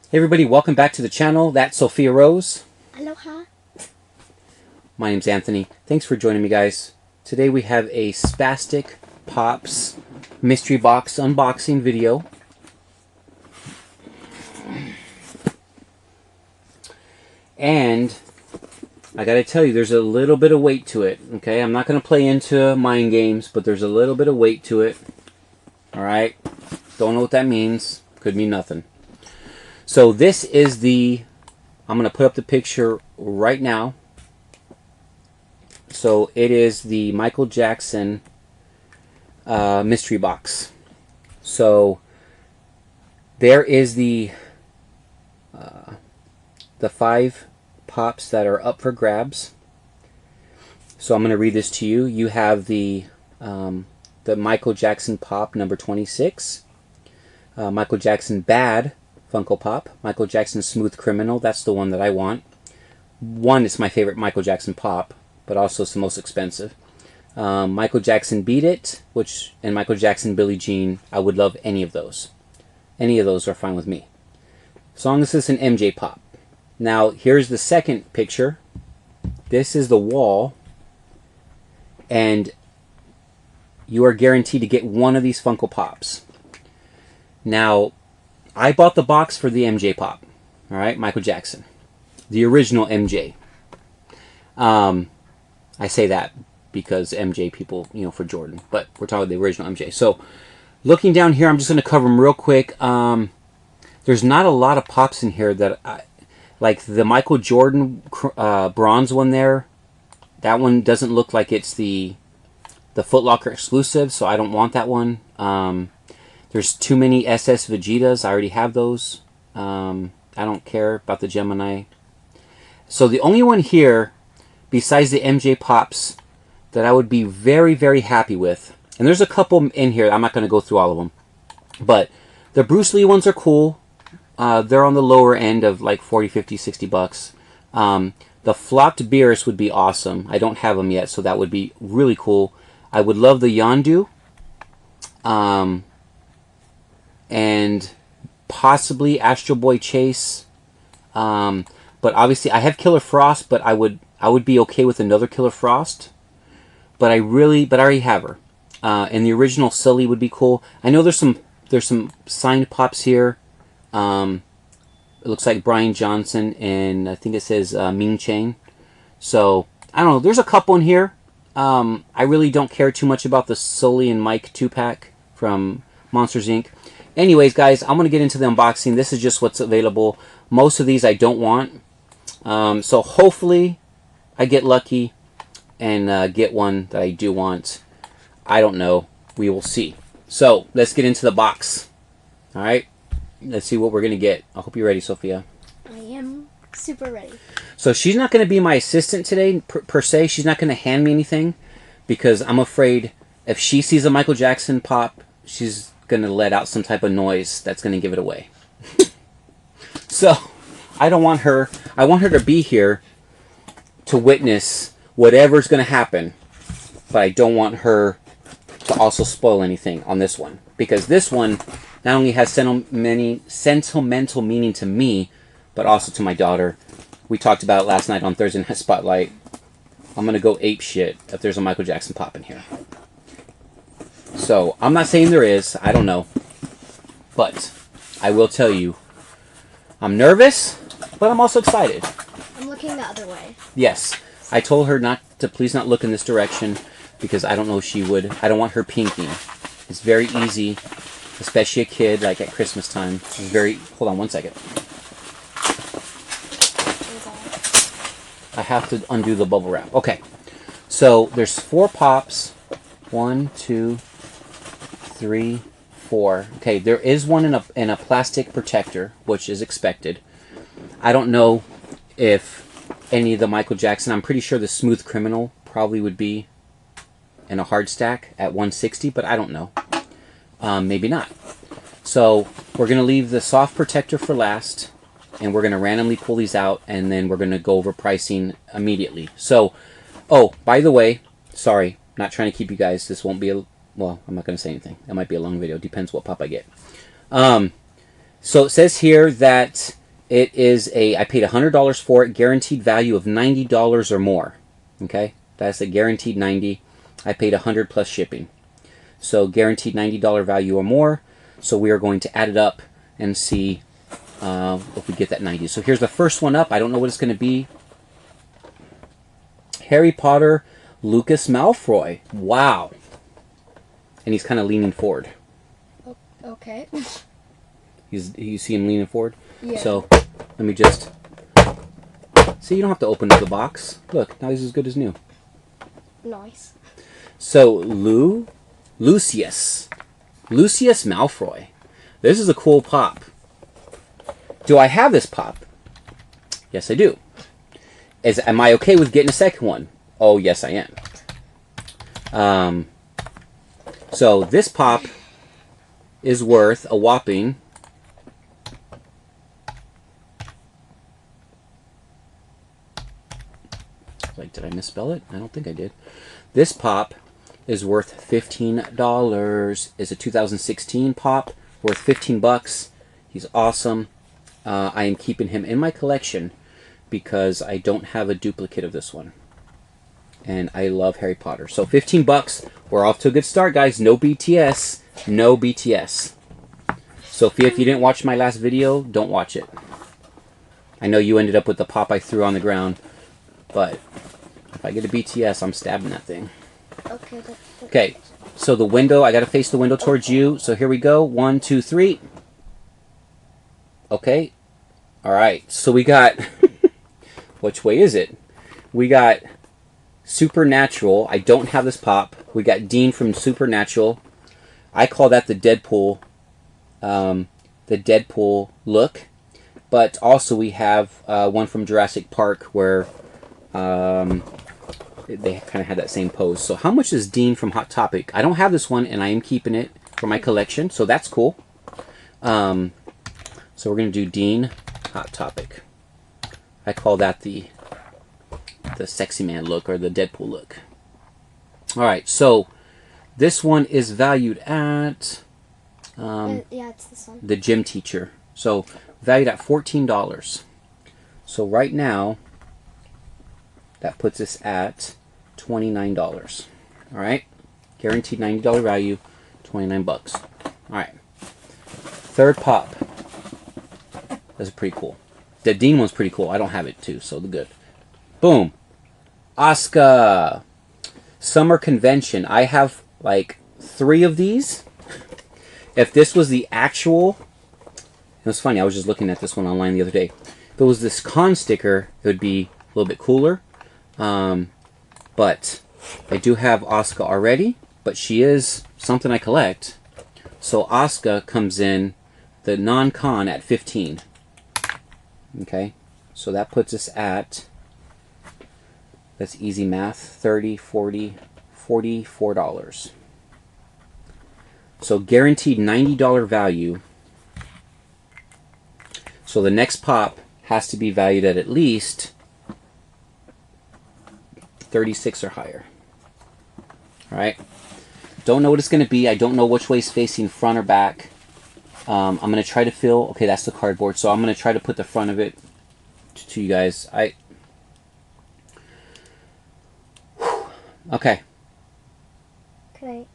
Hey everybody, welcome back to the channel. That's Sophia Rose. Aloha. My name's Anthony. Thanks for joining me, guys. Today we have a Spastic Pops mystery box unboxing video. And I gotta tell you, there's a little bit of weight to it. Okay, I'm not gonna play into mind games, but there's a little bit of weight to it. Alright? Don't know what that means. Could mean nothing. So this is I'm going to put up the picture right now. So it is the Michael Jackson mystery box. So there is the 5 pops that are up for grabs. So I'm going to read this to you. You have the Michael Jackson Pop number 26, Michael Jackson Bad Funko Pop, Michael Jackson Smooth Criminal, that's the one that I want. One is my favorite Michael Jackson Pop, but also it's the most expensive. Michael Jackson Beat It, and Michael Jackson Billie Jean, I would love any of those. Any of those are fine with me. As long as it's an MJ Pop. Now, here's the second picture. This is the wall, and you are guaranteed to get one of these Funko Pops. Now, I bought the box for the MJ Pop. Alright, Michael Jackson. The original MJ. I say that because MJ people, for Jordan. But we're talking the original MJ. So, looking down here, I'm just going to cover them real quick. There's not a lot of pops in here that like the Michael Jordan bronze one there. That one doesn't look like it's the Foot Locker exclusive, so I don't want that one. There's too many SS Vegetas. I already have those. I don't care about the Gemini. So the only one here, besides the MJ Pops, that I would be very, very happy with, and there's a couple in here. I'm not going to go through all of them. But the Bruce Lee ones are cool. They're on the lower end of like 40, 50, 60 bucks. The flopped Beerus would be awesome. I don't have them yet, so that would be really cool. I would love the Yondu. And possibly Astro Boy Chase, but obviously I have Killer Frost, but I would be okay with another Killer Frost, but I already have her, and the original Sully would be cool. I know there's some signed pops here. It looks like Brian Johnson, and I think it says Ming Chain. So I don't know. There's a couple in here. I really don't care too much about the Sully and Mike 2-pack from Monsters Inc. Anyways, guys, I'm going to get into the unboxing. This is just what's available. Most of these I don't want. So hopefully I get lucky and get one that I do want. I don't know. We will see. So let's get into the box. Alright? Let's see what we're going to get. I hope you're ready, Sophia. I am super ready. So she's not going to be my assistant today, per se. She's not going to hand me anything, because I'm afraid if she sees a Michael Jackson pop, she's going to let out some type of noise that's going to give it away. So I don't want her. I want her to be here to witness whatever's going to happen, but I don't want her to also spoil anything on this one, because this one not only has sentimental meaning to me, but also to my daughter. We talked about it last night on Thursday Night Spotlight. I'm going to go ape shit if there's a Michael Jackson pop in here. So, I'm not saying there is. I don't know. But I will tell you, I'm nervous, but I'm also excited. I'm looking the other way. Yes. I told her please not look in this direction, because I don't know if she would. I don't want her pinking. It's very easy, especially a kid, like at Christmas time. It's very... Hold on one second. I have to undo the bubble wrap. Okay. So, there's 4 pops. 1, 2, 3, 4. Okay, there is one in a plastic protector, which is expected. I don't know if any of the Michael Jackson. I'm pretty sure the Smooth Criminal probably would be in a hard stack at 160, but I don't know. Maybe not. So we're going to leave the soft protector for last, and we're going to randomly pull these out, and then we're going to go over pricing immediately. So, oh, by the way, sorry, not trying to keep you guys. This won't be a... Well, I'm not going to say anything. That might be a long video. Depends what pop I get. So it says here that it is I paid $100 for it, guaranteed value of $90 or more. Okay, that's a guaranteed 90. I paid 100 plus shipping. So guaranteed $90 value or more. So we are going to add it up and see if we get that 90. So here's the first one up. I don't know what it's going to be. Harry Potter, Lucas Malfoy. Wow. And he's kind of leaning forward. Okay. You see him leaning forward? Yeah. So let me just... See, you don't have to open up the box. Look, now he's as good as new. Nice. So, Lucius Malfoy. This is a cool pop. Do I have this pop? Yes, I do. Am I okay with getting a second one? Oh, yes, I am. So, this pop is worth a whopping... Like, did I misspell it? I don't think I did. This pop is worth $15. It's a 2016 pop, worth 15 bucks. He's awesome. I am keeping him in my collection because I don't have a duplicate of this one. And I love Harry Potter. So 15 bucks. We're off to a good start, guys. No BTS. No BTS. Sophia, if you didn't watch my last video, don't watch it. I know you ended up with the pop I threw on the ground, but if I get a BTS, I'm stabbing that thing. Okay. Okay, so the window, I got to face the window towards you. So here we go. 1, 2, 3. Okay. All right. So we got, which way is it? We got Supernatural. I don't have this pop. We got Dean from Supernatural. I call that the Deadpool look. But also we have one from Jurassic Park where they kind of had that same pose. So how much is Dean from Hot Topic? I don't have this one, and I am keeping it for my collection, so that's cool. So we're going to do Dean Hot Topic. I call that the sexy man look, or the Deadpool look. Alright, so this one is valued at... yeah, it's this one. The gym teacher. So valued at $14. So right now, that puts us at $29. Alright? Guaranteed $90 value, 29 bucks. Alright. Third pop. That's pretty cool. The Dean one's pretty cool. I don't have it too, so the good. Boom. Asuka. Summer Convention. I have like 3 of these. If this was the actual... It was funny, I was just looking at this one online the other day. If it was this con sticker, it would be a little bit cooler. But I do have Asuka already, but she is something I collect. So Asuka comes in the non-con at 15. Okay, so that puts us at, that's easy math, 30, 40, $44. So guaranteed $90 value. So the next pop has to be valued at least 36 or higher. Alright. Don't know what it's going to be. I don't know which way it's facing, front or back. I'm going to try to fill... Okay, that's the cardboard. So I'm going to try to put the front of it to you guys. Okay. Okay.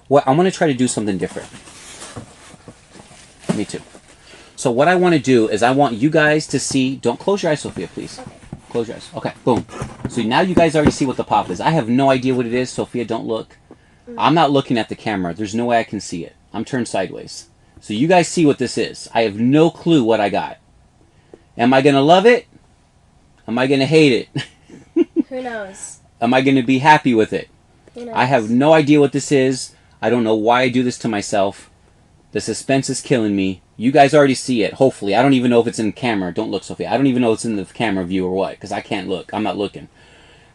Well, I want to try to do something different. Me too. So what I want to do is I want you guys to see... Don't close your eyes, Sophia, please. Okay. Close your eyes. Okay, boom. So now you guys already see what the pop is. I have no idea what it is. Sophia, don't look. I'm not looking at the camera. There's no way I can see it. I'm turned sideways. So you guys see what this is. I have no clue what I got. Am I going to love it? Am I going to hate it? Who knows? Am I going to be happy with it? Who knows? I have no idea what this is. I don't know why I do this to myself. The suspense is killing me. You guys already see it, hopefully. I don't even know if it's in camera. Don't look, Sophia. I don't even know if it's in the camera view or what, because I can't look. I'm not looking.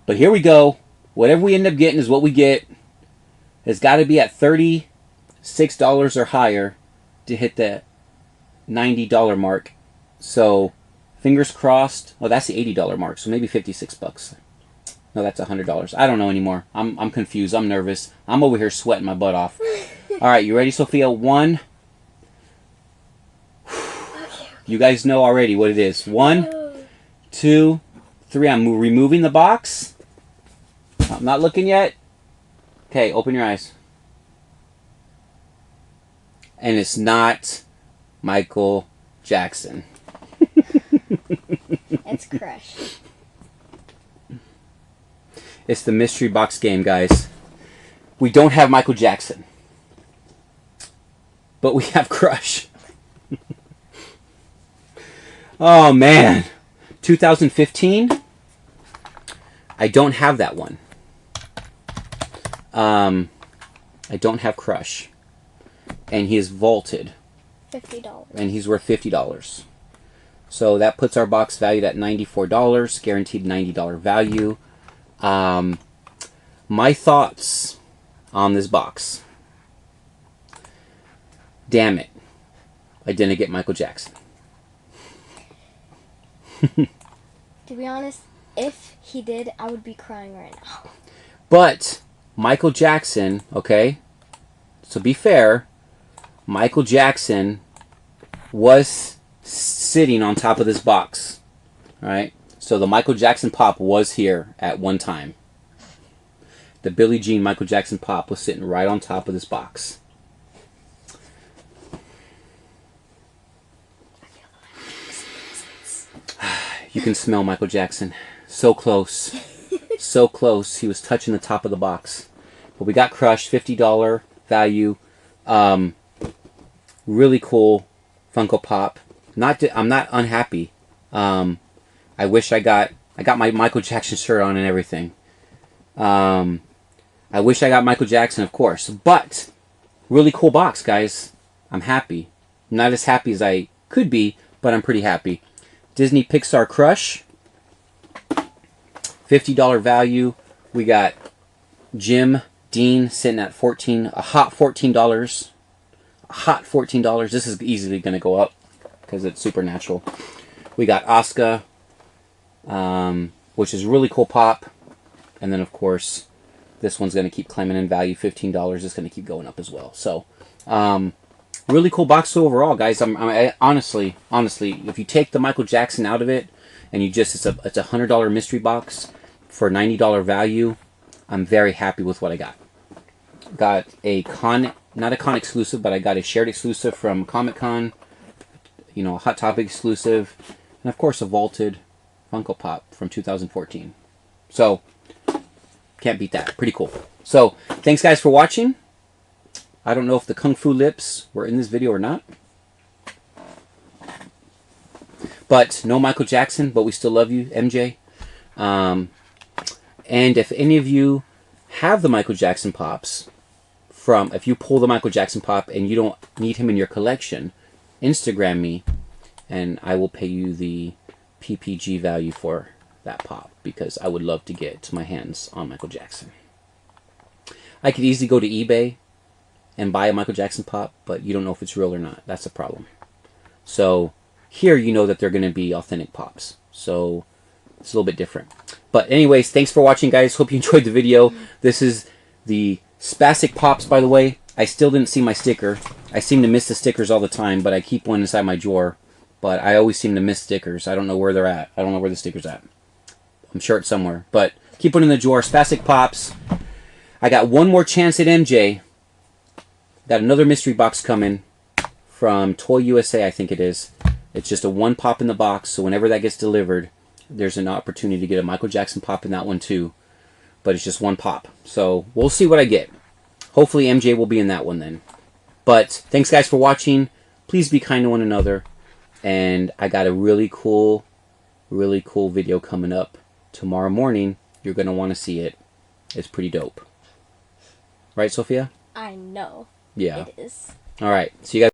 But here we go. Whatever we end up getting is what we get. It's got to be at $36 or higher to hit the $90 mark. So, fingers crossed. Oh, that's the $80 mark, so maybe 56 bucks. No, that's $100. I don't know anymore. I'm confused. I'm nervous. I'm over here sweating my butt off. All right, you ready, Sophia? 1, You guys know already what it is. 1, 2, 3. I'm removing the box. I'm not looking yet. Okay, open your eyes. And it's not Michael Jackson. It's Crush. It's the mystery box game, guys. We don't have Michael Jackson. But we have Crush. Oh, man. 2015. I don't have that one. I don't have Crush. And he is vaulted. $50. And he's worth $50. So that puts our box valued at $94. Guaranteed $90 value. My thoughts on this box. Damn it. I didn't get Michael Jackson. To be honest, if he did, I would be crying right now. But Michael Jackson, okay? So be fair. Michael Jackson was sitting on top of this box. Alright? So the Michael Jackson pop was here at one time. The Billie Jean Michael Jackson pop was sitting right on top of this box. You can smell Michael Jackson. So close. So close. He was touching the top of the box. But we got Crush. $50 value. Really cool Funko Pop. I'm not unhappy. I wish I got my Michael Jackson shirt on and everything. I wish I got Michael Jackson, of course. But really cool box, guys. I'm happy. Not as happy as I could be, but I'm pretty happy. Disney Pixar Crush. $50 value. We got Jim Dean sitting at a hot $14. A hot $14. This is easily going to go up because it's Supernatural. We got Asuka, which is really cool pop. And then, of course, this one's going to keep climbing in value. $15. It's going to keep going up as well. So, really cool box overall, guys. I honestly, if you take the Michael Jackson out of it, and it's a $100 mystery box for $90 value, I'm very happy with what I got. Got not a con exclusive, but I got a shared exclusive from Comic-Con. You know, a Hot Topic exclusive, and of course a vaulted Funko Pop from 2014. So, can't beat that. Pretty cool. So, thanks guys for watching. I don't know if the Kung Fu lips were in this video or not. But no Michael Jackson, but we still love you, MJ. And if any of you have the Michael Jackson pops, if you pull the Michael Jackson pop and you don't need him in your collection, Instagram me and I will pay you the PPG value for that pop, because I would love to get my hands on Michael Jackson. I could easily go to eBay and buy a Michael Jackson pop, but you don't know if it's real or not. That's a problem. So here you know that they're going to be authentic pops. So it's a little bit different. But anyways, thanks for watching, guys. Hope you enjoyed the video. This is the Spastic Pops, by the way. I still didn't see my sticker. I seem to miss the stickers all the time, but I keep one inside my drawer. But I always seem to miss stickers. I don't know where they're at. I don't know where the sticker's at. I'm sure it's somewhere. But keep one in the drawer. Spastic Pops. I got one more chance at MJ. Got another mystery box coming from Toy USA, I think it is. It's just a one pop in the box, so whenever that gets delivered, there's an opportunity to get a Michael Jackson pop in that one too. But it's just one pop. So we'll see what I get. Hopefully MJ will be in that one then. But thanks guys for watching. Please be kind to one another. And I got a really cool video coming up tomorrow morning. You're going to want to see it. It's pretty dope. Right, Sophia? I know. Yeah. It is. All right. See you guys.